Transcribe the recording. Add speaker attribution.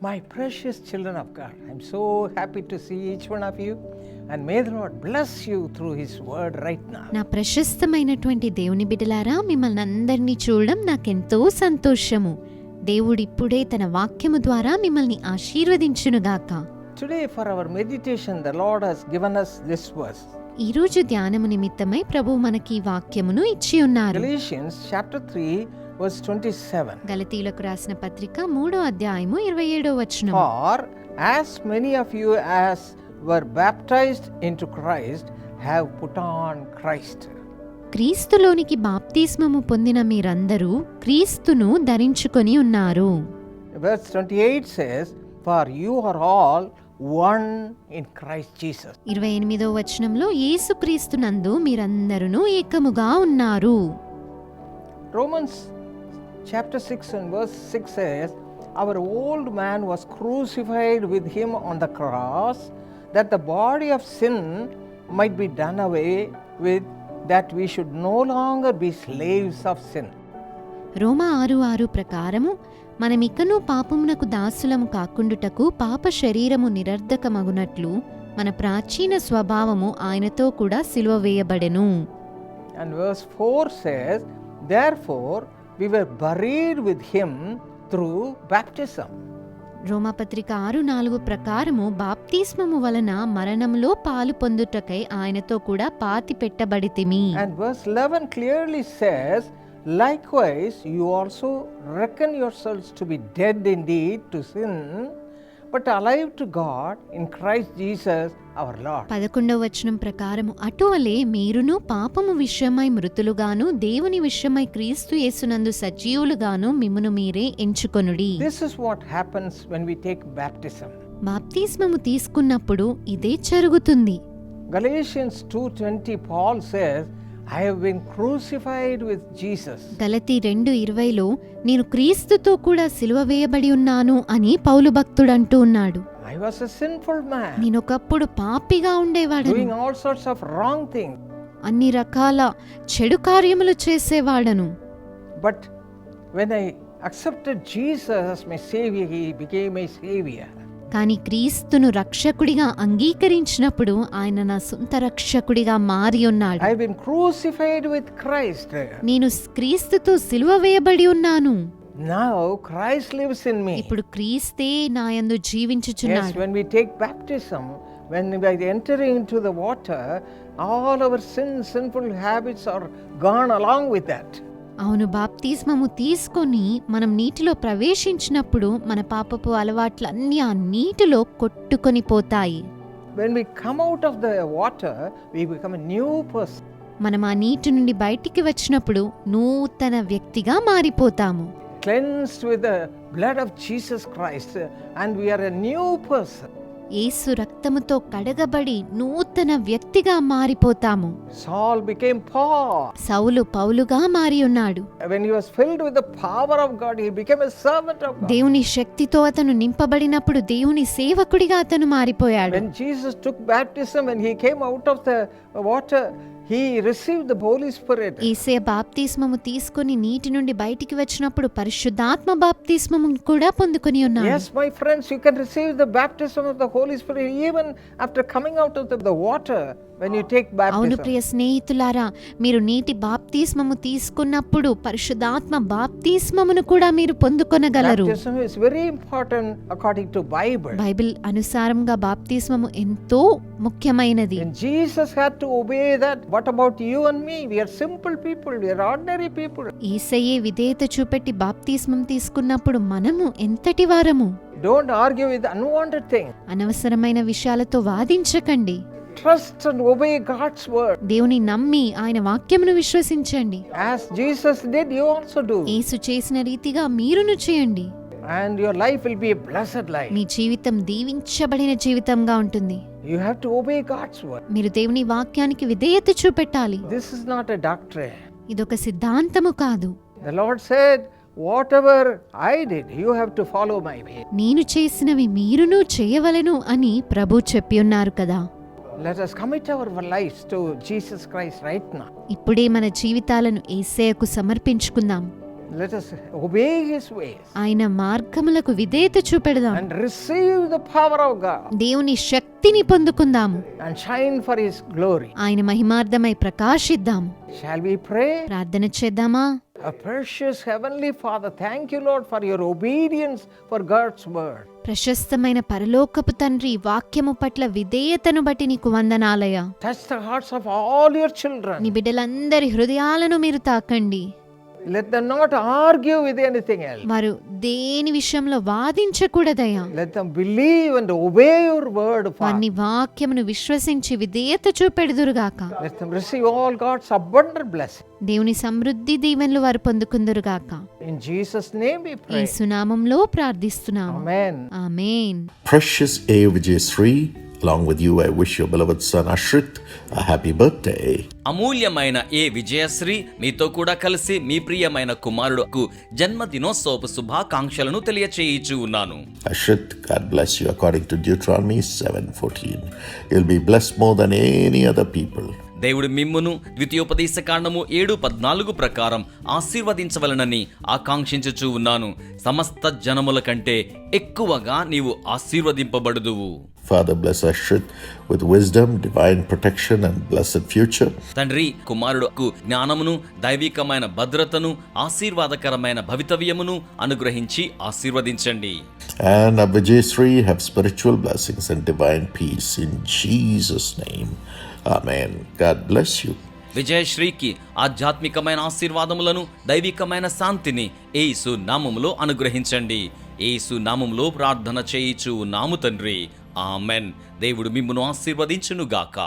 Speaker 1: My precious children of God, I'm so happy to see each one of you, and may the Lord bless you through His word right now.
Speaker 2: నా ప్రశస్తమైనటువంటి దేవుని బిడ్డలారా, మిమ్మల్ని అందరినీ చూడడం నాకెంతో సంతోషము. దేవుడిప్పుడే తన వాక్యము ద్వారా మిమ్మల్ని ఆశీర్వదించునుగాక.
Speaker 1: Today for our meditation, the Lord has given us this verse.
Speaker 2: ఈ రోజు ధ్యానము నిమిత్తమై ప్రభు మనకి వాక్యమును ఇచ్చి ఉన్నారు.
Speaker 1: Galatians chapter 3 verse 27.
Speaker 2: గలతీయులకు రాసిన పత్రిక 3వ అధ్యాయము 27వ వచనం.
Speaker 1: For as many of you as were baptized into Christ have put on Christ.
Speaker 2: క్రీస్తులోనికి బాప్తిస్మము పొందిన మీరందరూ క్రీస్తును ధరించుకొని ఉన్నారు.
Speaker 1: Verse 28 says, for you are all one in Christ Jesus.
Speaker 2: 28వ వచనంలో యేసుక్రీస్తునందు మీరందరూ ఏకముగా ఉన్నారు.
Speaker 1: Romans chapter 6 and verse 6 says, our old man was crucified with him on the cross, that the body of sin might be done away with, that we should no longer be slaves of sin.
Speaker 2: రోమా 6:6 ప్రకారము మనమికను పాపమునకు దాసులము కాకుండుటకు పాప శరీరము నిరర్ధకమగునట్లు మన ప్రాచీన స్వభావము ఆయనతో కూడా సిలువ వేయబడెను.
Speaker 1: And verse 4 says, therefore we were buried with him through baptism.
Speaker 2: రోమాపత్రిక 6:4 ప్రకారము బాప్తిస్మము వలన మరణంలో పాలు పొందుటకై ఆయనతో కూడా పాతి పెట్టబడితిమి.
Speaker 1: And verse 11 clearly says, likewise you also reckon yourselves to be dead indeed to sin, but alive to God in Christ Jesus our Lord.
Speaker 2: 11వ వచనం ప్రకారము అటువలే మీరును పాపము విషయమై మృతులుగాను దేవుని విషయమై క్రీస్తు యేసునందు సజీవులుగాను మిమ్మును మీరే ఎంచుకొనుడి.
Speaker 1: This is what happens when we take baptism.
Speaker 2: బాప్తిస్మము తీసుకున్నప్పుడు ఇదే జరుగుతుంది.
Speaker 1: Galatians 2:20 Paul says, I have been crucified with Jesus.
Speaker 2: గలతీ 2:20లో నేను క్రీస్తుతో కూడా సిలువ వేయబడి ఉన్నాను అని పౌలు భక్తుడు అంటూ ఉన్నాడు.
Speaker 1: I was a sinful man,
Speaker 2: నేనొకప్పుడు పాపిగా ఉండేవాడను,
Speaker 1: doing all sorts of wrong things.
Speaker 2: అన్ని రకాల చెడు కార్యములు చేసేవాడను.
Speaker 1: But when I accepted Jesus as my savior, he became my savior.
Speaker 2: కానీ క్రీస్తును రక్షకుడిగా అంగీకరించినప్పుడు ఆయన నా సొంత రక్షకుడిగా మారి ఉన్నాడు.
Speaker 1: I have been crucified with Christ.
Speaker 2: నేను క్రీస్తుతో సిలువ వేయబడి ఉన్నాను.
Speaker 1: Now Christ lives in me.
Speaker 2: ఇప్పుడు క్రీస్తే నా యందు
Speaker 1: Yes,
Speaker 2: జీవించుచున్నాడు.
Speaker 1: when we take baptism, when we are entering into the water, all our sinful habits are gone along with that.
Speaker 2: అవును, బాప్తిస్మము తీసుకొని మనం నీటిలో ప్రవేశించినప్పుడు మన పాపపు అలవాట్లన్నీ ఆ నీటిలో కొట్టుకొని పోతాయి.
Speaker 1: When we come out of the water, we become a new person.
Speaker 2: మనం ఆ నీటి నుండి బయటికి వచ్చినప్పుడు నూతన వ్యక్తిగా మారిపోతాము.
Speaker 1: Cleansed with the blood of Jesus Christ, and we are a new person.
Speaker 2: యేసు రక్తముతో కడగబడి నూతన వ్యక్తిగా మారిపోతాము.
Speaker 1: Saul became Paul.
Speaker 2: సౌలు పౌలుగా మారి ఉన్నాడు.
Speaker 1: When he was filled with the power of God, he became a servant of God.
Speaker 2: దేవుని శక్తితో అతను నింపబడినప్పుడు దేవుని సేవకుడిగా అతను మారిపోయాడు.
Speaker 1: When Jesus took baptism and he came out of the water, he received the Holy Spirit.
Speaker 2: యేసయ్య బాప్తిస్మము తీసుకొని నీటి నుండి బయటికి వచ్చినప్పుడు పరిశుద్ధాత్మ బాప్తిస్మము కూడా పొందుకొని ఉన్నాడు.
Speaker 1: Yes, my friends, you can receive the baptism of the Holy Spirit even after coming out of the water. When you take baptism.
Speaker 2: అవును ప్రియ స్నేహితులారా, మీరు నీటి బాప్తిస్మము తీసుకున్నప్పుడు పరిశుద్ధాత్మ బాప్తిస్మమును కూడా మీరు పొందుకొనగలరు.
Speaker 1: Baptism is very important according to Bible.
Speaker 2: Bible అనుసారంగా బాప్తిస్మము ఎంతో ముఖ్యమైనది.
Speaker 1: And Jesus had to obey that. What about you and me? We are simple people. We are ordinary people.
Speaker 2: యేసయ్యే విధేయత చూపెట్టి బాప్తిస్మం తీసుకున్నప్పుడు మనము ఎంతటి వారము?
Speaker 1: Don't argue with unwanted things.
Speaker 2: అనవసరమైన విషయాలతో వాదించకండి.
Speaker 1: Trust and obey God's word.
Speaker 2: దేవుని నమ్మి ఆయన వాక్యమును విశ్వసించండి.
Speaker 1: As Jesus did, you also do.
Speaker 2: యేసు చేసిన రీతిగా మీరును చేయండి.
Speaker 1: And your life will be a blessed life.
Speaker 2: మీ జీవితం దీవించబడిన జీవితంగా ఉంటుంది.
Speaker 1: You have to obey God's word.
Speaker 2: మీరు దేవుని వాక్యానికి విధేయత చూపెట్టాలి.
Speaker 1: This is not a doctrine.
Speaker 2: ఇదొక సిద్ధాంతము కాదు.
Speaker 1: The Lord said, whatever I did, you have to follow my way.
Speaker 2: నేను చేసినవి మీరును చేయవలెను అని ప్రభు చెప్పి ఉన్నారు కదా.
Speaker 1: Let us commit our lives to Jesus Christ right now.
Speaker 2: ఇప్పుడే మన జీవితాలను యేసయ్యకు సమర్పించుకుందాం.
Speaker 1: Let us obey His ways
Speaker 2: ఆయన మార్గములకు విధేయత చూపెడదాం
Speaker 1: and receive the power of God
Speaker 2: దేవుని శక్తిని పొందుకుందాము
Speaker 1: and shine for His glory.
Speaker 2: ఆయన మహిమార్థమై ప్రకాశిద్దాము.
Speaker 1: Shall we pray?
Speaker 2: ప్రార్థన చేద్దామా?
Speaker 1: Our precious Heavenly Father, thank you, Lord, for your obedience for God's word.
Speaker 2: ప్రశస్తమైన పరలోకపు తండ్రి, వాక్యము పట్ల విధేయతను బట్టి నీకు వందనాలయ.
Speaker 1: Touch the hearts of all your children.
Speaker 2: నీ బిడ్డలందరి హృదయాలను మీరు తాకండి.
Speaker 1: Let them not argue with anything else.
Speaker 2: వారు దేని విషయంలో వాదించకూడదయ్యా.
Speaker 1: Let them believe and obey your word,
Speaker 2: వారి
Speaker 1: Father.
Speaker 2: వాక్యమును విశ్వసించి విధేయత చూపెడుదురుగాక.
Speaker 1: Let them receive all God's abundant blessing.
Speaker 2: దేవుని సమృద్ధి దీవెనలు వారు పొందుకుందురుగాక.
Speaker 1: In Jesus' name we pray.
Speaker 2: యేసు నామములో ప్రార్థిస్తున్నాము.
Speaker 1: Amen.
Speaker 2: Amen.
Speaker 3: Precious A. Vijayasri, along with you, I wish your beloved son Ashrit a happy birthday.
Speaker 4: అమూల్యమైన ఏ విజయశ్రీ మీతో కూడా కలిసి మీ ప్రియమైన కుమారుడుకు జన్మదినోత్సవపు శుభాకాంక్షలను తెలియచేయిచూ ఉన్నాను.
Speaker 3: Ashrit, God bless you according to Deuteronomy 7:14. You'll be blessed more than any other people.
Speaker 4: దేవుడు మిమ్మును ద్వితీయోపదేశకాండము 7:14 ప్రకారం ఆశీర్వదించవలనని ఆకాంక్షించుచూ ఉన్నాను. సమస్త జనముల కంటే ఎక్కువగా నీవు ఆశీర్వదింపబడుదువు.
Speaker 3: Father, bless Ashrit with wisdom, divine protection and blessed future.
Speaker 4: తండ్రి, కుమారుడుకు జ్ఞానమును, దైవికమైన భద్రతను, ఆశీర్వాదకరమైన భవితవ్యమును అనుగ్రహించి ఆశీర్వదించండి.
Speaker 3: And Vijayasri have spiritual blessings and divine peace in Jesus' name. Amen. God bless you.
Speaker 4: విజయశ్రీకి ఆధ్యాత్మికమైన ఆశీర్వాదములను, దైవికమైన శాంతిని యేసు నామములో అనుగ్రహించండి. యేసు నామములో ప్రార్థన చేయిచు నాము తండ్రి. ఆమెన్. దేవుడు మిమ్మును ఆశీర్వదించునుగాక.